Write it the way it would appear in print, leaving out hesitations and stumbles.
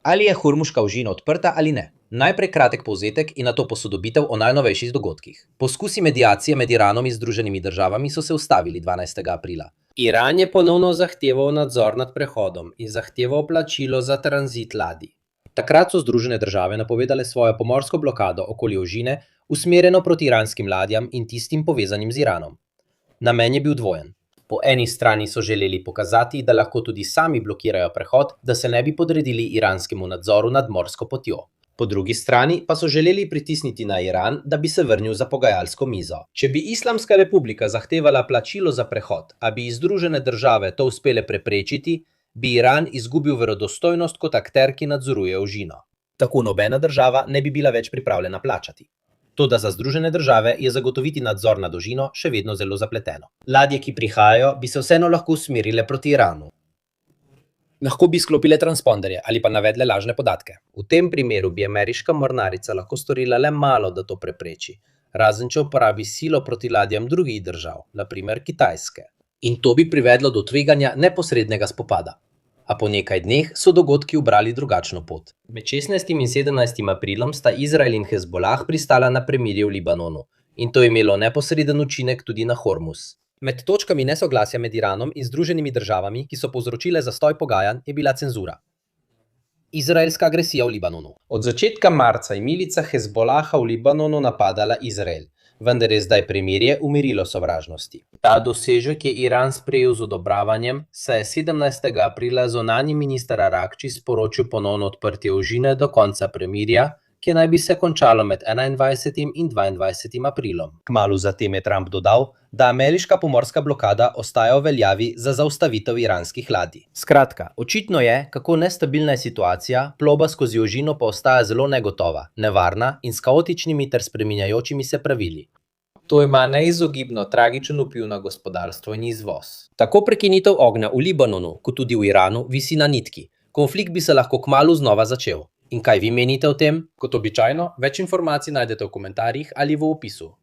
Ali je Hormuška ožina odprta ali ne? Najprej kratek povzetek in nato posodobitev o najnovejših dogodkih. Poskusi mediacije med Iranom in Združenimi državami so se ustavili 12. aprila. Iran je ponovno zahteval nadzor nad prehodom in zahteval plačilo za tranzit ladij. Takrat so Združene države napovedale svojo pomorsko blokado okoli ožine, usmerjeno proti iranskim ladjam in tistim povezanim z Iranom. Namen je bil dvojen. Po eni strani so želeli pokazati, da lahko tudi sami blokirajo prehod, da se ne bi podredili iranskemu nadzoru nad morsko potjo. Po drugi strani pa so želeli pritisniti na Iran, da bi se vrnil za pogajalsko mizo. Če bi Islamska republika zahtevala plačilo za prehod, a bi Združene države to uspele preprečiti, bi Iran izgubil verodostojnost kot akter, ki nadzoruje ožino. Tako nobena država ne bi bila več pripravljena plačati. Toda za Združene države je zagotoviti nadzor nad ožino še vedno zelo zapleteno. Ladje, ki prihajajo, bi se vseeno lahko usmerile proti Iranu. Lahko bi sklopile transponderje ali pa navedle lažne podatke. V tem primeru bi ameriška mornarica lahko storila le malo, da to prepreči, razen če uporabi silo proti ladjam drugih držav, na primer Kitajske. In to bi privedlo do tveganja neposrednega spopada. A po nekaj dneh so dogodki ubrali drugačno pot. Med 16. in 17. aprilom sta Izrael in Hezbolah pristala na premirje v Libanonu in to je imelo neposreden učinek tudi na Hormuz. Med točkami nesoglasja med Iranom in Združenimi državami, ki so povzročile zastoj pogajanj, je bila cenzura. Izraelska agresija v Libanonu. Od začetka marca je milica Hezbolaha v Libanonu napadala Izrael, vendar je zdaj premirje umirilo sovražnosti. Ta dosežek je Iran sprejel z odobravanjem, saj je 17. aprila zunanji minister Arakči sporočil ponovno odprtje ožine do konca premirja, ki naj bi se končalo med 21. in 22. aprilom. Kmalu zatem je Trump dodal, da ameriška pomorska blokada ostaja v veljavi za zaustavitev iranskih ladij. Skratka, očitno je, kako nestabilna je situacija, plovba skozi ožino pa ostaja zelo negotova, nevarna in s kaotičnimi ter spreminjajočimi se pravili. To ima neizogibno tragičen vpliv na gospodarstvo in izvoz. Tako prekinitev ognja v Libanonu, kot tudi v Iranu, visi na nitki. Konflikt bi se lahko kmalu znova začel. In kaj vi menite o tem? Kot običajno, več informacij najdete v komentarjih ali v opisu.